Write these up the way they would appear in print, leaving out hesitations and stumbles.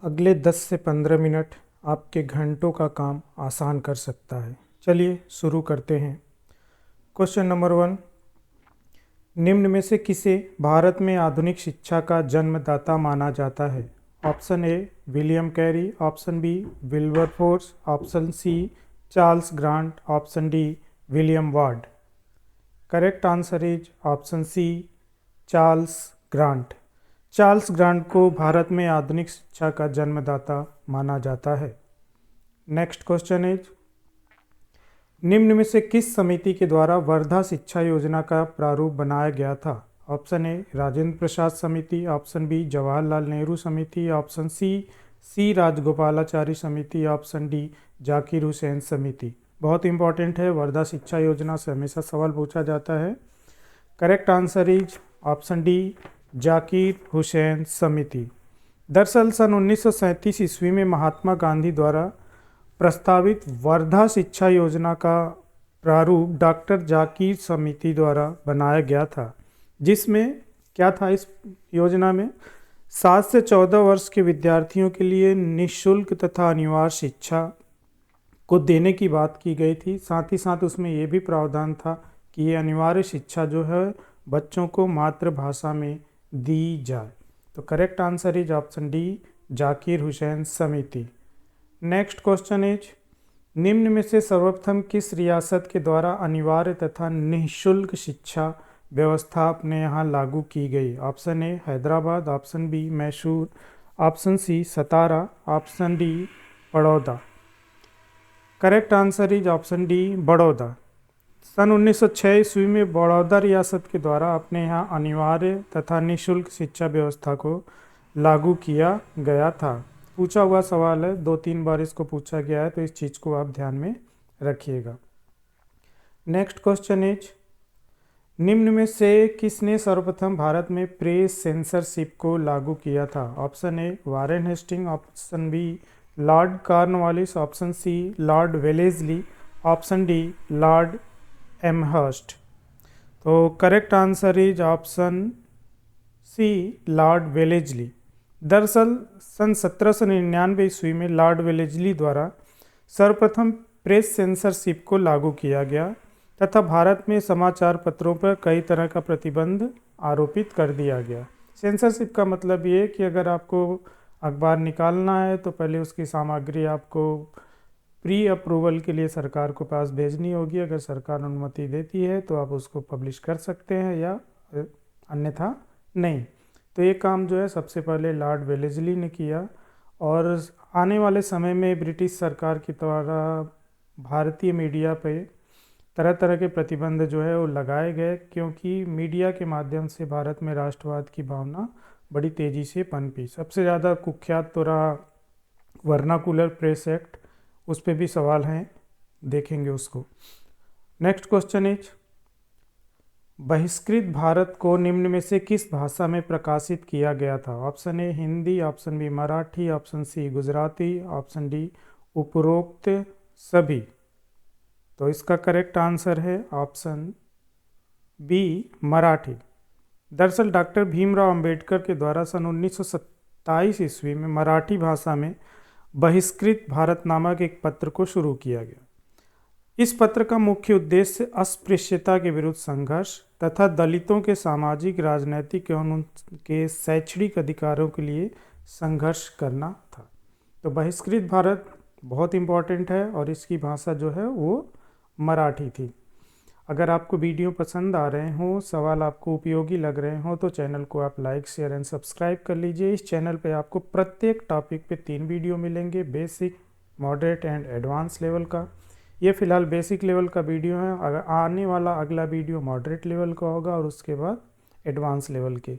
अगले 10 से 15 मिनट आपके घंटों का काम आसान कर सकता है। चलिए शुरू करते हैं। क्वेश्चन नंबर 1, निम्न में से किसे भारत में आधुनिक शिक्षा का जन्मदाता माना जाता है? Option A William Carey, option B Wilberforce, option C Charles Grant, option D William Ward. Correct answer is option C Charles Grant. Charles Grant को भारत में आधुनिक शिक्षा का जन्मदाता माना जाता है। नेक्स्ट क्वेश्चन इज, निम्न में से किस समिति के द्वारा वर्धा शिक्षा योजना का प्रारूप बनाया गया था? ऑप्शन ए राजेंद्र प्रसाद समिति, ऑप्शन बी जवाहरलाल नेहरू समिति, ऑप्शन सी राजगोपालाचारी समिति, ऑप्शन डी जाकिर हुसैन समिति। बहुत इंपॉर्टेंट है, वर्धा शिक्षा योजना से हमेशा सवाल पूछा जाता है। Correct answer is option D Zakir Hussain समिति। दरअसल सन 1937 ईस्वी में महात्मा गांधी द्वारा प्रस्तावित वर्धा शिक्षा योजना का प्रारूप डॉक्टर जाकिर समिति द्वारा बनाया गया था, जिसमें क्या था? इस योजना में 7 से 14 वर्ष के विद्यार्थियों के लिए निःशुल्क तथा अनिवार्य शिक्षा को देने की बात की गई थी। साथ ही साथ उसमें ये भी प्रावधान था कि ये अनिवार्य शिक्षा जो है बच्चों को मातृभाषा में दी जाए। तो correct answer is option D Zakir Hussain समिति। नेक्स्ट क्वेश्चन इज, निम्न में से सर्वप्रथम किस रियासत के द्वारा अनिवार्य तथा निःशुल्क शिक्षा व्यवस्था अपने यहाँ लागू की गई? Option A Hyderabad, option B Mysore, option C Satara, option D Baroda. Correct answer is option D Baroda. सन 1906 ईस्वी में बड़ौदा रियासत के द्वारा अपने यहाँ अनिवार्य तथा निःशुल्क शिक्षा व्यवस्था को लागू किया गया था। पूछा हुआ सवाल है, 2-3 बार इसको पूछा गया है, तो इस चीज़ को आप ध्यान में रखिएगा। नेक्स्ट क्वेश्चन इज, निम्न में से किसने सर्वप्रथम भारत में प्रेस सेंसरशिप को लागू किया था? Option A Warren Hasting, option B Lord Cornwallis, option C Lord Wellesley, option D Lord Amherst. तो correct answer is option C Lord Wellesley. दरअसल सन 1799 ईस्वी में लॉर्ड वेलेस्ली द्वारा सर्वप्रथम प्रेस सेंसरशिप को लागू किया गया तथा भारत में समाचार पत्रों पर कई तरह का प्रतिबंध आरोपित कर दिया गया। सेंसरशिप का मतलब ये कि अगर आपको अखबार निकालना है तो पहले उसकी सामग्री आपको प्री अप्रूवल के लिए सरकार को पास भेजनी होगी। अगर सरकार अनुमति देती है तो आप उसको पब्लिश कर सकते हैं या अन्यथा नहीं। तो ये काम जो है सबसे पहले लॉर्ड वेलेस्ली ने किया और आने वाले समय में ब्रिटिश सरकार के द्वारा भारतीय मीडिया पे तरह तरह के प्रतिबंध जो है वो लगाए गए, क्योंकि मीडिया के माध्यम से भारत में राष्ट्रवाद की भावना बड़ी तेज़ी से पनपी। सबसे ज़्यादा कुख्यात तो रहा वर्नाकुलर प्रेस एक्ट, उस पर भी सवाल हैं, देखेंगे उसको। नेक्स्ट क्वेश्चन इज, बहिष्कृत भारत को निम्न में से किस भाषा में प्रकाशित किया गया था? Option A Hindi, option B Marathi, option C Gujarati, option D उपरोक्त सभी। तो इसका करेक्ट आंसर है ऑप्शन बी मराठी। दरअसल डॉक्टर भीमराव अंबेडकर के द्वारा सन 1927 ईस्वी में मराठी भाषा में बहिष्कृत भारत नामक एक पत्र को शुरू किया गया। इस पत्र का मुख्य उद्देश्य अस्पृश्यता के विरुद्ध संघर्ष तथा दलितों के सामाजिक, राजनैतिक एवं उनके शैक्षणिक अधिकारों के लिए संघर्ष करना था। तो बहिष्कृत भारत बहुत इम्पॉर्टेंट है और इसकी भाषा जो है वो मराठी थी। अगर आपको वीडियो पसंद आ रहे हों, सवाल आपको उपयोगी लग रहे हों, तो चैनल को आप लाइक, शेयर एंड सब्सक्राइब कर लीजिए। इस चैनल पे आपको प्रत्येक टॉपिक पे 3 वीडियो मिलेंगे, basic, moderate and advance level का। ये फिलहाल बेसिक लेवल का वीडियो है, अगर आने वाला अगला वीडियो मॉडरेट लेवल का होगा और उसके बाद एडवांस लेवल के।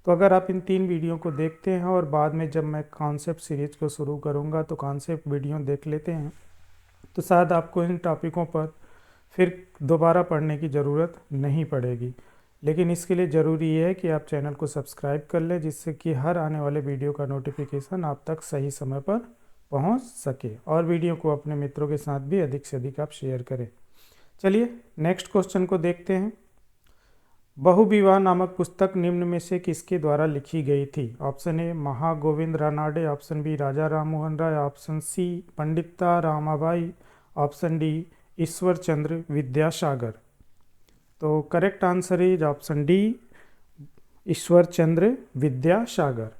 तो अगर आप इन 3 वीडियो को देखते हैं और बाद में जब मैं कॉन्सेप्ट सीरीज को शुरू करूँगा तो कॉन्सेप्ट वीडियो देख लेते हैं, तो शायद आपको इन टॉपिकों पर फिर दोबारा पढ़ने की ज़रूरत नहीं पड़ेगी। लेकिन इसके लिए ज़रूरी है कि आप चैनल को सब्सक्राइब कर लें, जिससे कि हर आने वाले वीडियो का नोटिफिकेशन आप तक सही समय पर पहुंच सके, और वीडियो को अपने मित्रों के साथ भी अधिक से अधिक आप शेयर करें। चलिए नेक्स्ट क्वेश्चन को देखते हैं। बहुविवाह नामक पुस्तक निम्न में से किसके द्वारा लिखी गई थी? Option A Mahagovind Ranade, option B Raja Ram Mohan Roy, option C Pandita Ramabai, option D Ishwar Chandra Vidyasagar. तो correct answer is option D Ishwar Chandra Vidyasagar.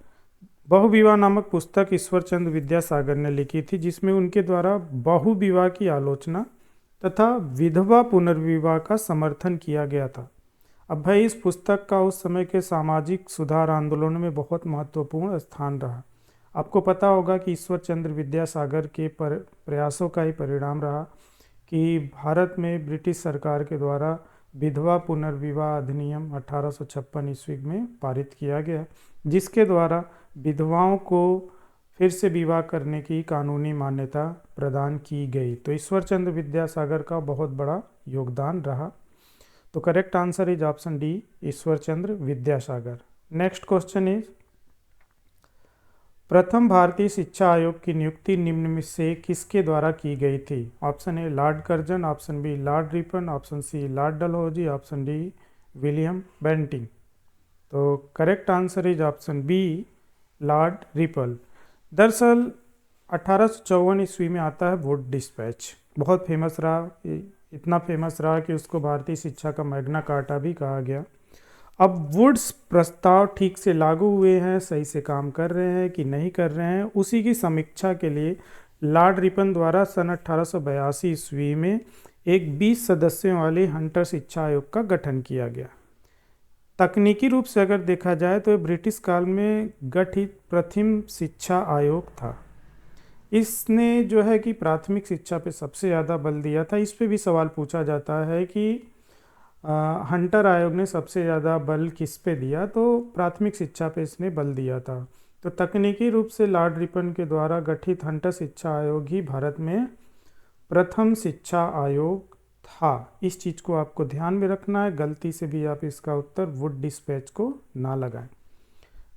बहुविवाह नामक पुस्तक ईश्वर चंद्र विद्यासागर ने लिखी थी, जिसमें उनके द्वारा बहुविवाह की आलोचना तथा विधवा पुनर्विवाह का समर्थन किया गया था। अब भाई इस पुस्तक का उस समय के सामाजिक सुधार आंदोलन में बहुत महत्वपूर्ण स्थान रहा। आपको पता होगा कि ईश्वर चंद्र विद्यासागर के प्रयासों का ही परिणाम रहा कि भारत में ब्रिटिश सरकार के द्वारा विधवा पुनर्विवाह अधिनियम 1856 ईस्वी में पारित किया गया, जिसके द्वारा विधवाओं को फिर से विवाह करने की कानूनी मान्यता प्रदान की गई। तो ईश्वर चंद्र विद्यासागर का बहुत बड़ा योगदान रहा। तो correct answer is option D Ishwar Chandra Vidyasagar. Next question is प्रथम भारतीय शिक्षा आयोग की नियुक्ति निम्न में से किसके द्वारा की गई थी? Option A Lord Curzon, option B Lord Ripon, option C Lord Dalhousie, option D William Bentinck. तो correct answer is option B Lord Ripon. दरअसल 1854 ईस्वी में आता है वुड डिस्पैच, बहुत फेमस रहा, इतना फेमस रहा कि उसको भारतीय शिक्षा का मैग्ना कार्टा भी कहा गया। अब वुड्स प्रस्ताव ठीक से लागू हुए हैं, सही से काम कर रहे हैं कि नहीं कर रहे हैं, उसी की समीक्षा के लिए लॉर्ड रिपन द्वारा सन 1882 ईस्वी में एक 20 सदस्यों वाले हंटर शिक्षा आयोग का गठन किया गया। तकनीकी रूप से अगर देखा जाए तो ब्रिटिश काल में गठित प्रथम शिक्षा आयोग था। इसने जो है कि प्राथमिक शिक्षा पे सबसे ज़्यादा बल दिया था। इस पे भी सवाल पूछा जाता है कि हंटर आयोग ने सबसे ज़्यादा बल किस पे दिया, तो प्राथमिक शिक्षा पे इसने बल दिया था। तो तकनीकी रूप से लॉर्ड रिपन के द्वारा गठित हंटर शिक्षा आयोग ही भारत में प्रथम शिक्षा आयोग था। इस चीज़ को आपको ध्यान में रखना है, गलती से भी आप इसका उत्तर वुड डिस्पैच को ना लगाएं।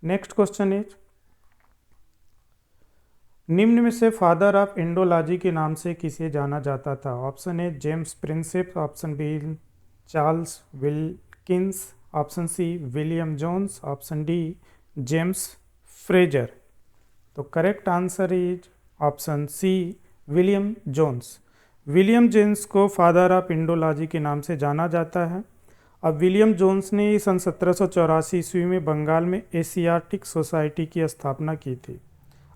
नेक्स्ट क्वेश्चन इज निम्न में से फादर ऑफ इंडोलॉजी के नाम से किसे जाना जाता था? Option A James Prinsep, option B Charles Wilkins, option C William Jones, option D James Fraser. तो correct answer is option C William Jones. William Jones को फादर ऑफ इंडोलॉजी के नाम से जाना जाता है। अब विलियम जोन्स ने सन 1784 ईस्वी में बंगाल में एशियाटिक सोसाइटी की स्थापना की थी।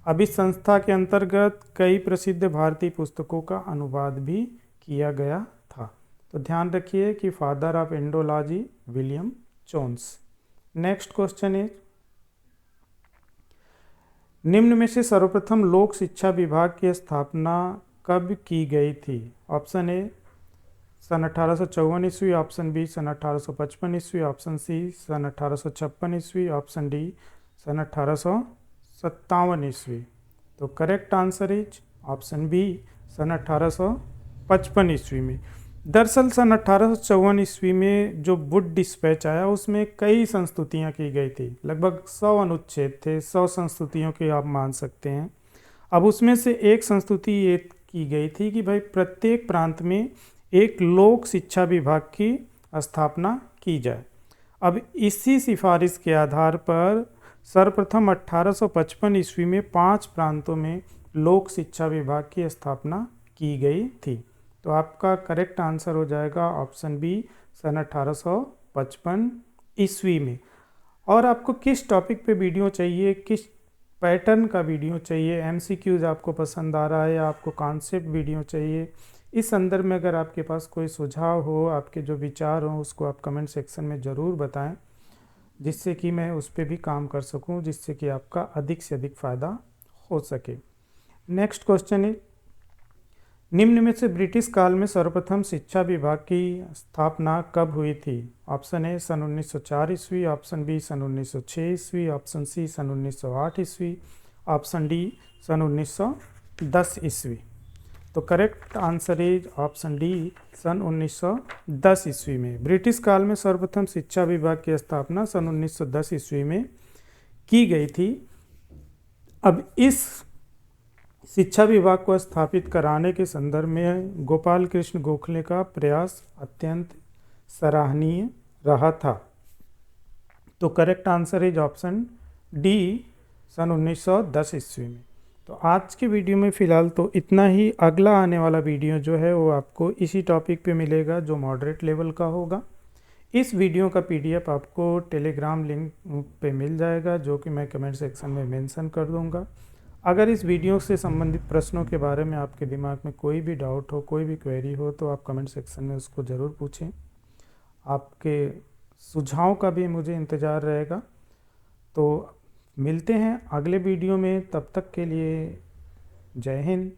अब इस संस्था के अंतर्गत कई प्रसिद्ध भारतीय पुस्तकों का अनुवाद भी किया गया था। तो ध्यान रखिए कि father of Indology William Jones. Next question is निम्न में से सर्वप्रथम लोक शिक्षा विभाग की स्थापना कब की गई थी? ऑप्शन ए सन 1854 ईस्वी, ऑप्शन बी सन 1855 ईस्वी, ऑप्शन सी सन 1856 ईस्वी, ऑप्शन डी सन 1857 ईस्वी। तो correct answer is option B सन 1855 ईस्वी में। दरअसल सन 1854 ईस्वी में जो वुड डिस्पैच आया उसमें कई संस्तुतियां की गई थी, लगभग 100 अनुच्छेद थे, 100 संस्तुतियों के आप मान सकते हैं। अब उसमें से एक संस्तुति ये की गई थी कि भाई प्रत्येक प्रांत में एक लोक शिक्षा विभाग की स्थापना की जाए। अब इसी सिफारिश के आधार पर सर्वप्रथम 1855 ईस्वी में 5 प्रांतों में लोक शिक्षा विभाग की स्थापना की गई थी। तो आपका करेक्ट आंसर हो जाएगा ऑप्शन बी सन 1855 ईस्वी में। और आपको किस टॉपिक पे वीडियो चाहिए, किस पैटर्न का वीडियो चाहिए, एमसीक्यूज आपको पसंद आ रहा है या आपको कॉन्सेप्ट वीडियो चाहिए, इस संदर्भ में अगर आपके पास कोई सुझाव हो, आपके जो विचार हों, उसको आप कमेंट सेक्शन में ज़रूर बताएं, जिससे कि मैं उस पर भी काम कर सकूं, जिससे कि आपका अधिक से अधिक फ़ायदा हो सके। नेक्स्ट क्वेश्चन है निम्न में से ब्रिटिश काल में सर्वप्रथम शिक्षा विभाग की स्थापना कब हुई थी? ऑप्शन ए सन 1904 ईस्वी, ऑप्शन बी सन 1906 ईस्वी, ऑप्शन सी सन 1908 ईस्वी, ऑप्शन डी सन 1910 ईस्वी। तो correct answer is option D सन 1910 ईस्वी में। ब्रिटिश काल में सर्वप्रथम शिक्षा विभाग की स्थापना सन 1910 ईस्वी में की गई थी। अब इस शिक्षा विभाग को स्थापित कराने के संदर्भ में गोपाल कृष्ण गोखले का प्रयास अत्यंत सराहनीय रहा था। तो correct answer is option D, सन 1910 ईस्वी में। तो आज के वीडियो में फ़िलहाल तो इतना ही। अगला आने वाला वीडियो जो है वो आपको इसी टॉपिक पे मिलेगा जो मॉडरेट लेवल का होगा। इस वीडियो का पीडीएफ आपको टेलीग्राम लिंक पे मिल जाएगा, जो कि मैं कमेंट सेक्शन में मेंशन कर दूंगा। अगर इस वीडियो से संबंधित प्रश्नों के बारे में आपके दिमाग में कोई भी डाउट हो, कोई भी क्वेरी हो, तो आप कमेंट सेक्शन में उसको ज़रूर पूछें। आपके सुझाव का भी मुझे इंतज़ार रहेगा। तो मिलते हैं अगले वीडियो में, तब तक के लिए जय हिंद।